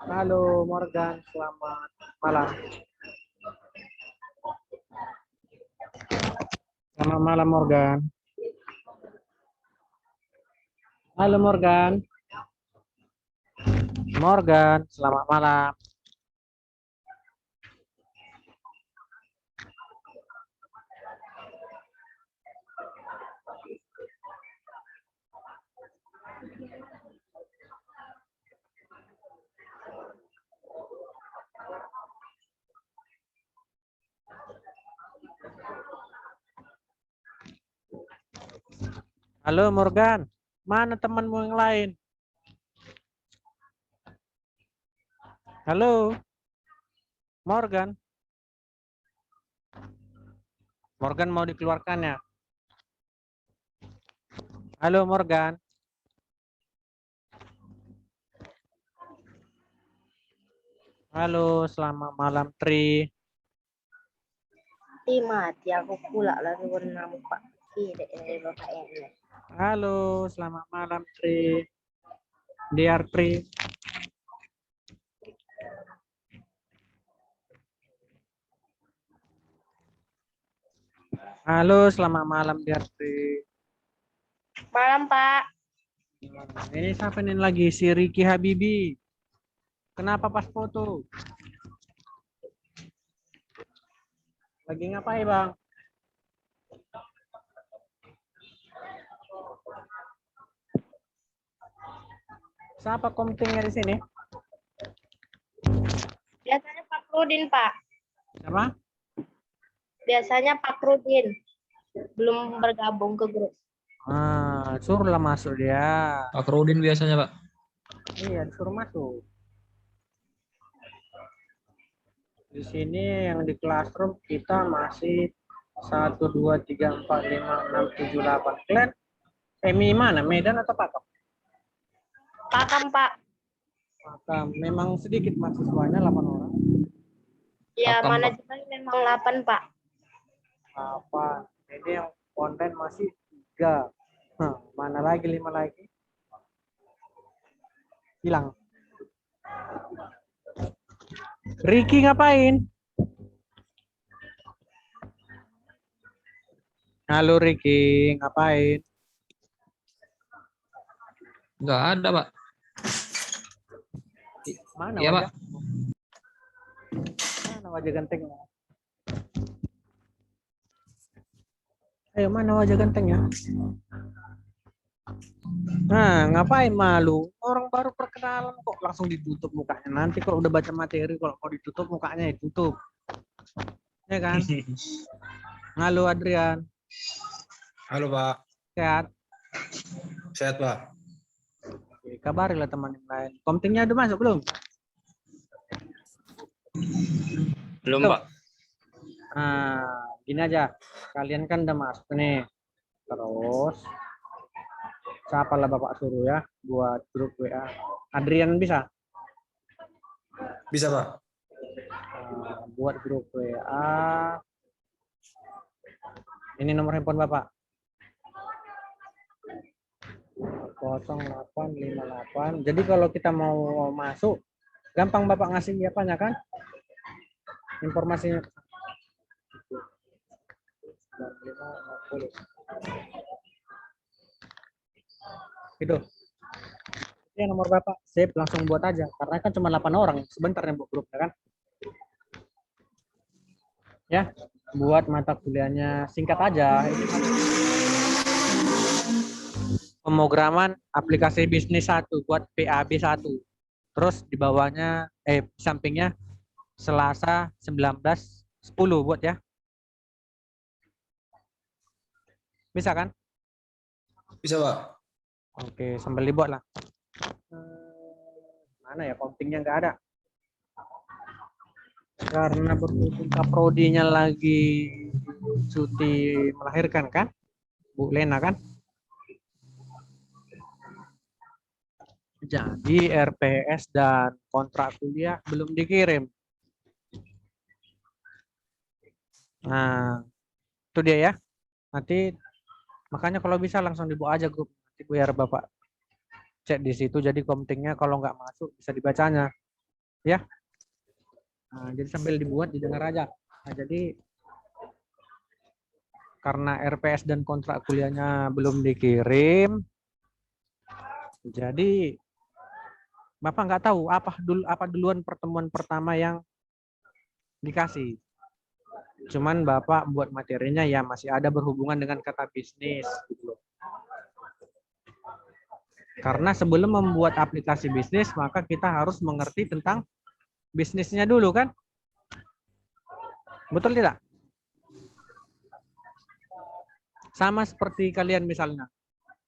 Halo Morgan, selamat malam. Selamat malam Morgan. Halo Morgan. Morgan, selamat malam. Halo Morgan, mana temanmu yang lain? Halo Morgan. Morgan mau dikeluarkan ya? Halo Morgan. Halo, selamat malam Tri. Mati aku pula lagi warna muka kiri dari bapak ini. Halo, selamat malam Tri. Dear Tri. Halo, selamat malam Dear Tri. Malam Pak. Ini siapa nih lagi? Si Ricky Habibi. Kenapa pas foto? Lagi ngapain Bang? Siapa komtingnya di sini? Biasanya Pak Rudin Pak. Siapa? Biasanya Pak Rudin belum bergabung ke grup. Suruhlah masuk dia. Pak Rudin biasanya, Pak. Iya, suruh masuk. Di sini yang di classroom kita masih 1, 2, 3, 4, 5, 6, 7, 8. Kalian mana? Medan atau Pakem? Pakam Pak. Pakem. Memang sedikit mahasiswanya 8 orang. Ya Pakam, manajemen memang 8 Pak. Apa? Ini yang konten masih 3. Mana lagi 5 lagi? Hilang. Ricky ngapain? Halo Ricky, ngapain? Nggak ada, Pak. Mana Iya, wajah? Pak. Mana wajah gantengnya? Ayo, mana wajah gantengnya? Nah, ngapain malu? Orang baru perkenalan kok langsung ditutup mukanya. Nanti kalau udah baca materi, kalau mau ditutup mukanya ditutup. Ya kan? Halo Adrian. Halo Pak, Sehat? sehat Pak. Oke, kabarilah teman yang lain. Komtingnya udah masuk belum? Belum Belum. Pak. Gini aja. Kalian kan udah masuk nih. Terus, siapa lah Bapak suruh ya buat grup WA. Adrian bisa? Bisa Pak. Buat grup WA. Ini nomor handphone Bapak. 0858. Jadi kalau kita mau masuk, gampang Bapak ngasih apanya kan? Informasinya. 9560. Gitu. Ini nomor Bapak, save langsung buat aja. Karena kan cuma 8 orang, sebentar ya buat grupnya kan. Ya, buat mata kuliahnya singkat aja. Ini pemrograman aplikasi bisnis 1 buat PAB 1. Terus di bawahnya sampingnya Selasa 19.10 buat ya. Bisa kan? Bisa Pak. Oke, sambil dibuat lah. Mana ya kontingnya nggak ada. Karena berhubung kaprodinya lagi cuti melahirkan kan, Bu Lena kan. Jadi RPS dan kontrak kuliah belum dikirim. Nah, itu dia ya. Nanti makanya kalau bisa langsung dibuat aja grup. Nanti biar Bapak cek di situ. Jadi komtingnya kalau nggak masuk bisa dibacanya. Ya. Nah, jadi sambil dibuat didengar aja. Nah, jadi karena RPS dan kontrak kuliahnya belum dikirim, jadi Bapak nggak tahu apa duluan pertemuan pertama yang dikasih. Cuman Bapak buat materinya ya masih ada berhubungan dengan kata bisnis gitu loh. Karena sebelum membuat aplikasi bisnis, maka kita harus mengerti tentang bisnisnya dulu kan? Betul tidak? Sama seperti kalian misalnya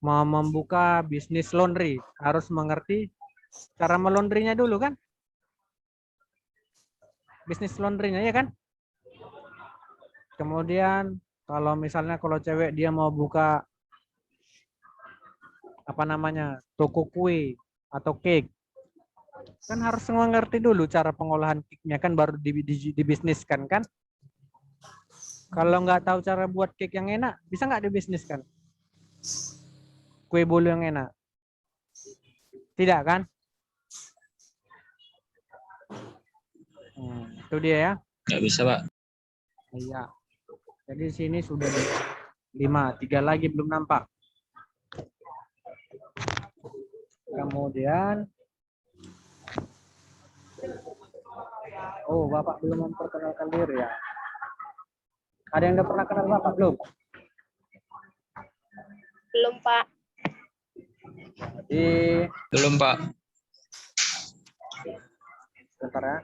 mau membuka bisnis laundry, harus mengerti cara melondrinya dulu kan? Bisnis laundrynya ya kan? Kemudian kalau misalnya kalau cewek dia mau buka apa namanya toko kue atau cake, kan harus mengerti dulu cara pengolahan cake-nya kan baru dibisniskan kan? Kalau nggak tahu cara buat cake yang enak, bisa nggak dibisniskan? Kue bolu yang enak, tidak kan? Itu dia ya. Nggak bisa, Pak. Iya. Jadi sini sudah 5, 3 lagi belum nampak. Kemudian, oh Bapak belum memperkenalkan diri ya. Ada yang udah pernah kenal Bapak belum? Belum, Pak. Jadi, Belum, Pak. sebentar ya.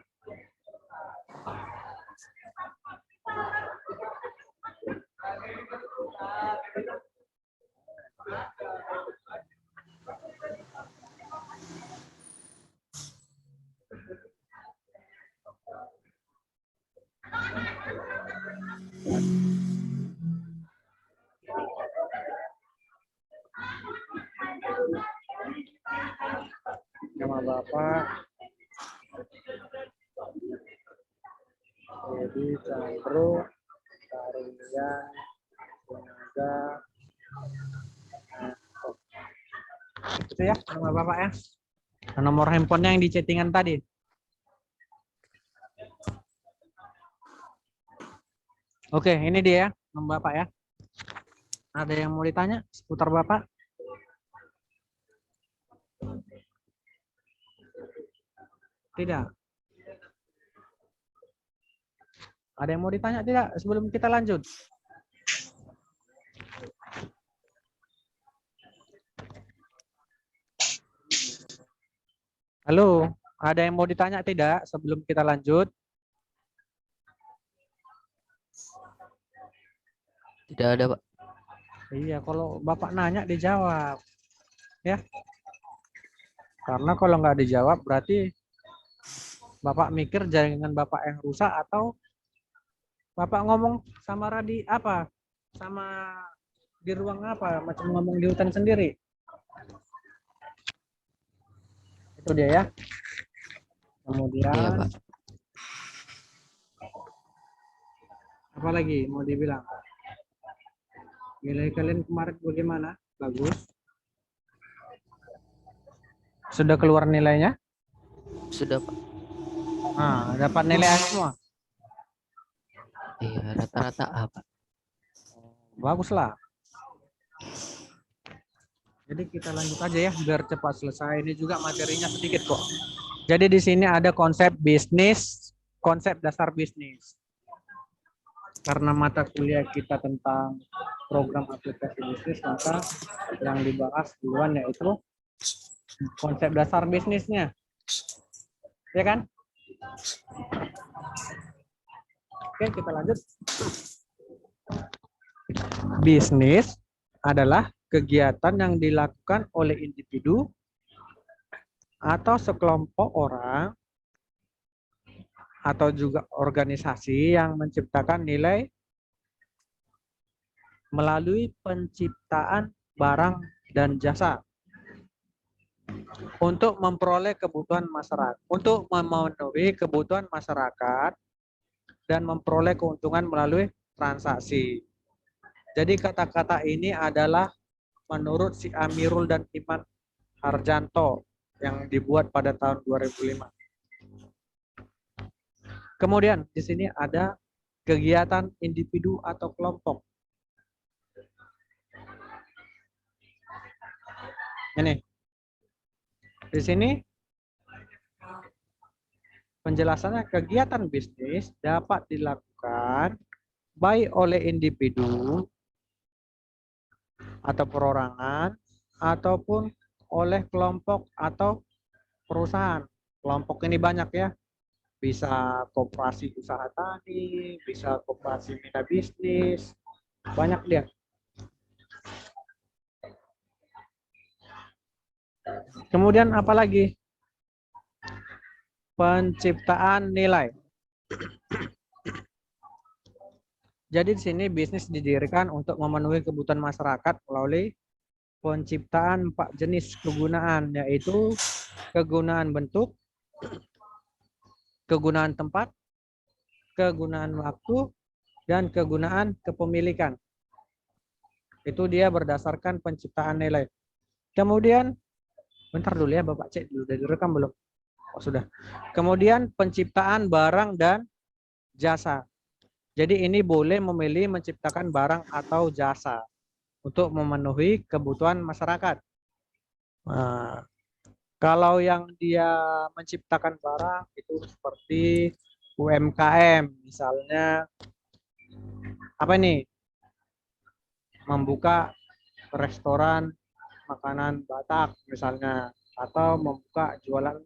Nama Bapak Dedi Chandro Karunian Tenaga. Itu ya nama Bapak ya. Nomor handphonenya yang di chattingan tadi. Oke, ini dia ya, nama Bapak ya. Ada yang mau ditanya seputar Bapak? Tidak. Ada yang mau ditanya tidak sebelum kita lanjut? Halo, ada yang mau ditanya tidak sebelum kita lanjut? Tidak ada, Pak. Iya, kalau Bapak nanya dijawab. Ya. Karena kalau nggak dijawab berarti Bapak mikir jaringan Bapak yang rusak atau Bapak ngomong sama apa? Sama di ruang apa? Macam ngomong di hutan sendiri. Itu dia ya. Kemudian Iya, Pak. apa lagi mau dibilang? Nilai kalian kemarin bagaimana? Bagus. Sudah keluar nilainya? Sudah, Pak. Nah, dapat nilai A semua. Iya, rata-rata A, Pak. Baguslah. Jadi kita lanjut aja ya biar cepat selesai. Ini juga materinya sedikit kok. Jadi di sini ada konsep bisnis, konsep dasar bisnis. Karena mata kuliah kita tentang program aplikasi bisnis, maka yang dibahas duluan yaitu konsep dasar bisnisnya. Ya kan? Oke, kita lanjut. Bisnis adalah kegiatan yang dilakukan oleh individu atau sekelompok orang atau juga organisasi yang menciptakan nilai melalui penciptaan barang dan jasa untuk memperoleh kebutuhan masyarakat, untuk memenuhi kebutuhan masyarakat dan memperoleh keuntungan melalui transaksi. Jadi kata-kata ini adalah menurut si Amirul dan Iman Harjanto yang dibuat pada tahun 2005. Kemudian di sini ada kegiatan individu atau kelompok. Ini. Di sini penjelasannya kegiatan bisnis dapat dilakukan baik oleh individu atau perorangan ataupun oleh kelompok atau perusahaan. Kelompok ini banyak ya. Bisa koperasi usaha tani, bisa koperasi mitra bisnis, banyak dia. Kemudian apa lagi? Penciptaan nilai. Jadi di sini bisnis didirikan untuk memenuhi kebutuhan masyarakat melalui penciptaan 4 jenis kegunaan, yaitu kegunaan bentuk, kegunaan tempat, kegunaan waktu, dan kegunaan kepemilikan. Itu dia berdasarkan penciptaan nilai. Kemudian, bentar dulu ya Bapak cek dulu, udah direkam belum? Oh, sudah. Kemudian penciptaan barang dan jasa. Jadi ini boleh memilih menciptakan barang atau jasa untuk memenuhi kebutuhan masyarakat. Nah, kalau yang dia menciptakan barang itu seperti UMKM, misalnya apa nih? Membuka restoran makanan Batak misalnya, atau membuka jualan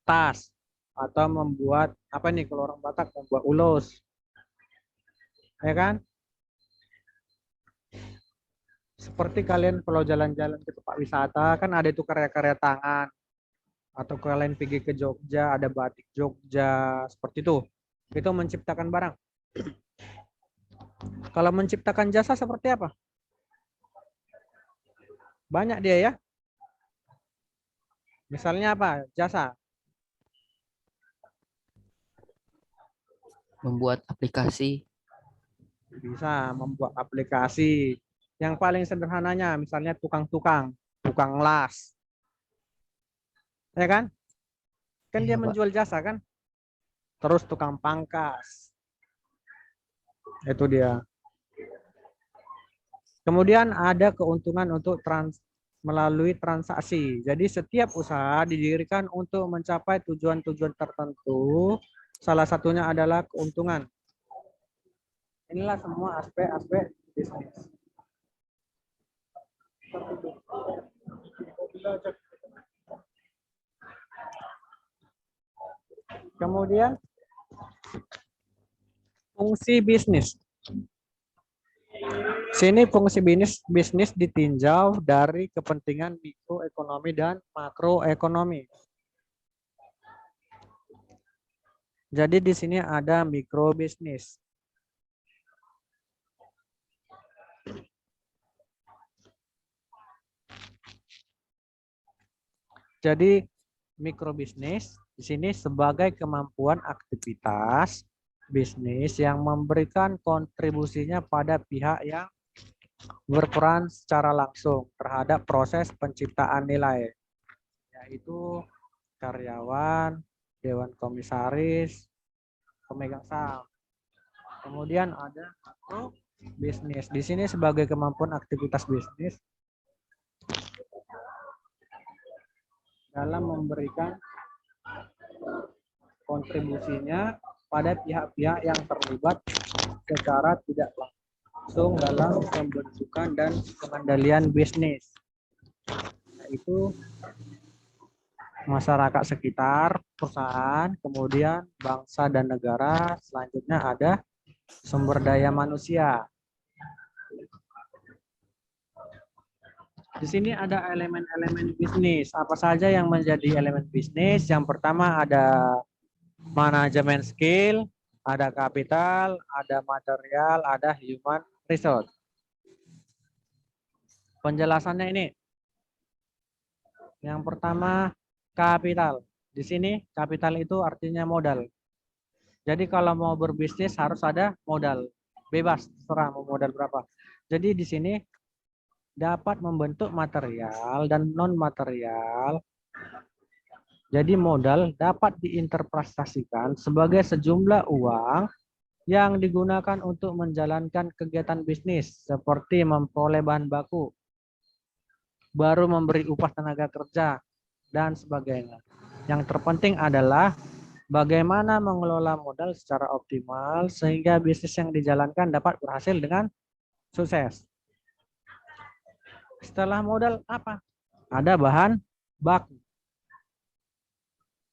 tas, atau membuat apa nih kalau orang Batak membuat ulos, ya kan? Seperti kalian kalau jalan-jalan ke tempat wisata kan ada itu karya-karya tangan, atau kalian pergi ke Jogja ada batik Jogja seperti itu menciptakan barang. Kalau menciptakan jasa seperti apa? Banyak dia ya. Misalnya apa? Jasa. Membuat aplikasi. Bisa membuat aplikasi. Yang paling sederhananya misalnya tukang las. Ya kan? Kan dia Iya, Pak. menjual jasa kan? Terus tukang pangkas. Itu dia. Kemudian ada keuntungan untuk melalui transaksi. Jadi setiap usaha didirikan untuk mencapai tujuan-tujuan tertentu. Salah satunya adalah keuntungan. Inilah semua aspek-aspek bisnis. Kemudian fungsi bisnis. Sini fungsi bisnis ditinjau dari kepentingan mikroekonomi dan makroekonomi. Jadi di sini ada mikrobisnis. Jadi mikrobisnis di sini sebagai kemampuan aktivitas bisnis yang memberikan kontribusinya pada pihak yang berperan secara langsung terhadap proses penciptaan nilai, yaitu karyawan, dewan komisaris, pemegang saham. Kemudian ada makrobisnis. Di sini sebagai kemampuan aktivitas bisnis dalam memberikan kontribusinya pada pihak-pihak yang terlibat secara tidak langsung dalam pembentukan dan pengendalian bisnis, yaitu masyarakat sekitar, perusahaan, kemudian bangsa dan negara. Selanjutnya ada sumber daya manusia. Di sini ada elemen-elemen bisnis. Apa saja yang menjadi elemen bisnis? Yang pertama ada manajemen skill, ada kapital, ada material, ada human resource. Penjelasannya ini. Yang pertama kapital. Di sini kapital itu artinya modal. Jadi kalau mau berbisnis harus ada modal. Bebas, terserah mau modal berapa. Jadi di sini dapat membentuk material dan non material Jadi modal dapat diinterpretasikan sebagai sejumlah uang yang digunakan untuk menjalankan kegiatan bisnis seperti memperoleh bahan baku, baru memberi upah tenaga kerja, dan sebagainya. Yang terpenting adalah bagaimana mengelola modal secara optimal sehingga bisnis yang dijalankan dapat berhasil dengan sukses. Setelah modal apa? Ada bahan baku.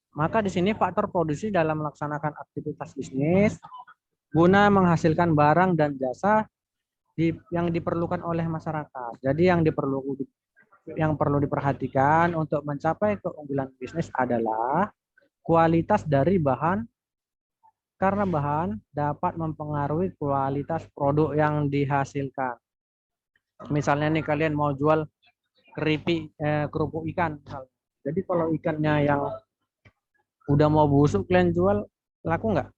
Maka di sini faktor produksi dalam melaksanakan aktivitas bisnis guna menghasilkan barang dan jasa yang diperlukan oleh masyarakat. Jadi yang perlu diperhatikan untuk mencapai keunggulan bisnis adalah kualitas dari bahan, karena bahan dapat mempengaruhi kualitas produk yang dihasilkan. Misalnya nih kalian mau jual kerupuk ikan. Jadi kalau ikannya yang udah mau busuk kalian jual, laku nggak?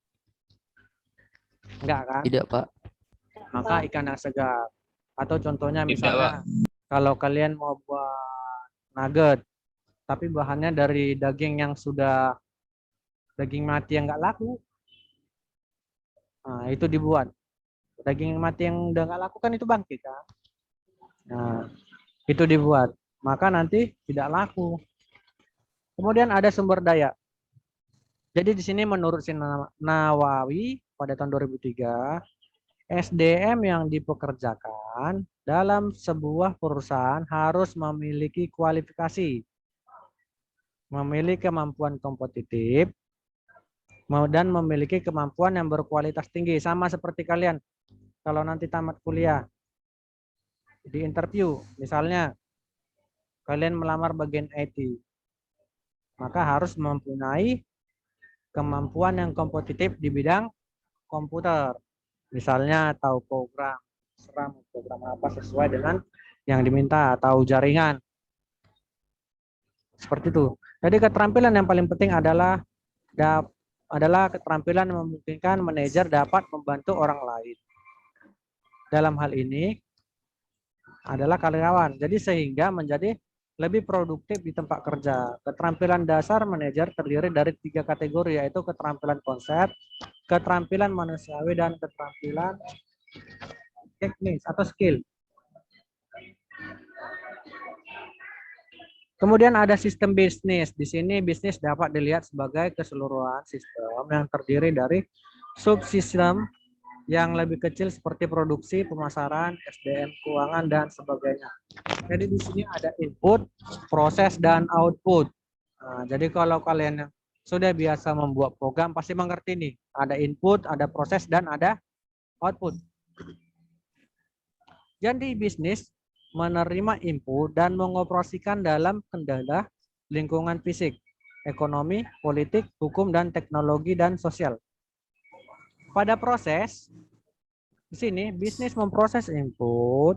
Enggak kan? Tidak, Pak. Maka ikan yang segar. Atau contohnya Tidak, misalnya kalau kalian mau buat nugget, tapi bahannya dari daging yang sudah daging mati yang nggak laku, nah itu dibuat. Daging mati yang udah nggak laku kan itu bangkit kan? Nah itu dibuat, maka nanti tidak laku. Kemudian ada sumber daya. Jadi di sini menurut Nawawi pada tahun 2003, SDM yang dipekerjakan dalam sebuah perusahaan harus memiliki kualifikasi, memiliki kemampuan kompetitif, dan memiliki kemampuan yang berkualitas tinggi. Sama seperti kalian, kalau nanti tamat kuliah, di interview, misalnya kalian melamar bagian IT, maka harus mempunyai kemampuan yang kompetitif di bidang komputer. Misalnya tahu program apa sesuai dengan yang diminta, tahu jaringan. Seperti itu. Jadi keterampilan yang paling penting adalah keterampilan yang memungkinkan manajer dapat membantu orang lain. Dalam hal ini adalah karyawan. Jadi sehingga menjadi lebih produktif di tempat kerja. Keterampilan dasar manajer terdiri dari 3 kategori, yaitu keterampilan konsep, keterampilan manusiawi, dan keterampilan teknis atau skill. Kemudian ada sistem bisnis. Di sini bisnis dapat dilihat sebagai keseluruhan sistem yang terdiri dari subsistem yang lebih kecil seperti produksi, pemasaran, SDM, keuangan, dan sebagainya. Jadi di sini ada input, proses, dan output. Nah, jadi kalau kalian yang sudah biasa membuat program pasti mengerti nih. Ada input, ada proses, dan ada output. Jadi bisnis menerima input dan mengoperasikan dalam kendala lingkungan fisik, ekonomi, politik, hukum, dan teknologi dan sosial. Pada proses, di sini bisnis memproses input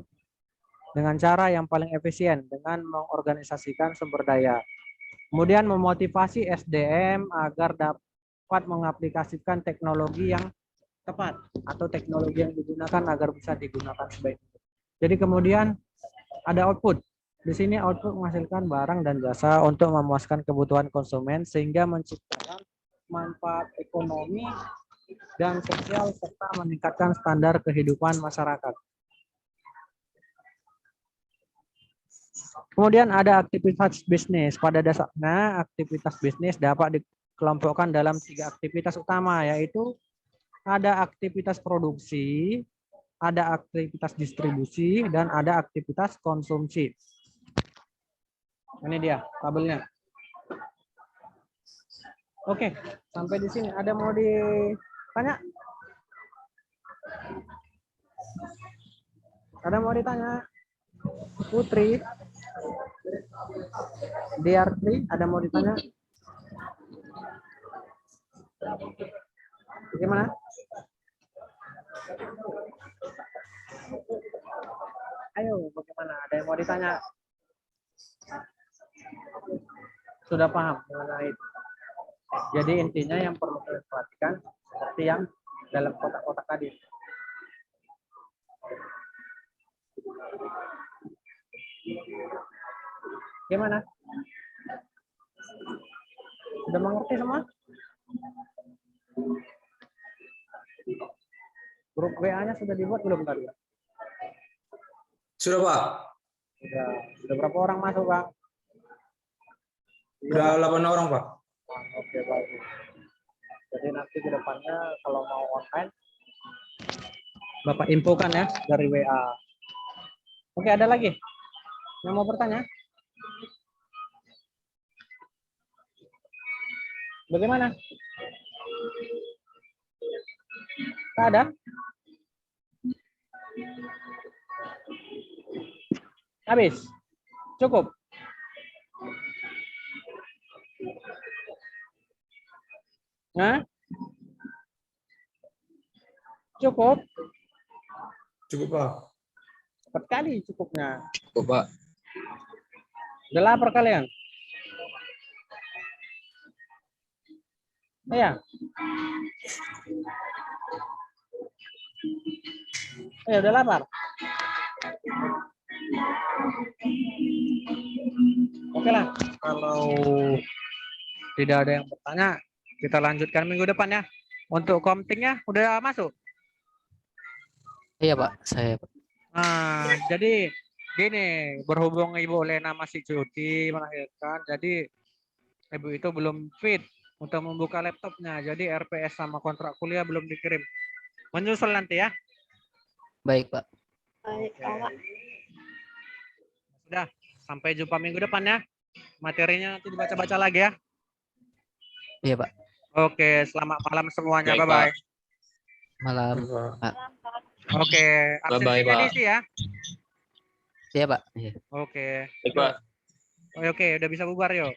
dengan cara yang paling efisien dengan mengorganisasikan sumber daya. Kemudian memotivasi SDM agar dapat mengaplikasikan teknologi yang tepat atau teknologi yang digunakan agar bisa digunakan sebaik-baiknya. Jadi kemudian ada output. Di sini output menghasilkan barang dan jasa untuk memuaskan kebutuhan konsumen sehingga menciptakan manfaat ekonomi dan sosial serta meningkatkan standar kehidupan masyarakat. Kemudian ada aktivitas bisnis. Pada dasarnya aktivitas bisnis dapat dikelompokkan dalam 3 aktivitas utama, yaitu ada aktivitas produksi, ada aktivitas distribusi, dan ada aktivitas konsumsi. Ini dia tabelnya. Oke, sampai di sini ada mau ditanya? Ada mau ditanya? Putri, Diarti, ada mau ditanya? Gimana? Ayo, bagaimana? Ada yang mau ditanya? Sudah paham mengenai itu? Jadi intinya yang perlu kalian perhatikan seperti yang dalam kotak-kotak tadi. Gimana? Sudah mengerti semua? Grup WA-nya sudah dibuat belum tadi? Sudah, Pak. Sudah berapa orang masuk, Bang? Sudah 8 orang, Pak. Oke, bagus. Jadi nanti ke depannya kalau mau online, Bapak infokan ya dari WA. Oke, ada lagi yang mau bertanya? Bagaimana? Tak ada? Habis? Cukup? Nah? Cukup? Cukup, Pak. Cepat kali cukupnya. Cukup, Pak. Udah lapar kalian? Iya. Udah lapar? Oke lah, kalau tidak ada yang bertanya, kita lanjutkan minggu depan ya. Untuk komtingnya udah masuk? Iya Pak, saya Pak. Nah, jadi gini, berhubung Ibu Lena masih cuti melahirkan, jadi Ibu itu belum fit untuk membuka laptopnya. Jadi RPS sama kontrak kuliah belum dikirim. Menyusul nanti ya. Baik Pak. Baik, Pak. Sudah, sampai jumpa minggu depan ya. Materinya nanti dibaca-baca lagi ya. Iya Pak. Oke, selamat malam semuanya. Baik, Bye-bye. Malam. Pak. Oke, Bye-bye, absensinya Pak. diisi ya. Iya Pak. Iya. Oke. Baik, Pak. Oke, udah bisa bubar yuk.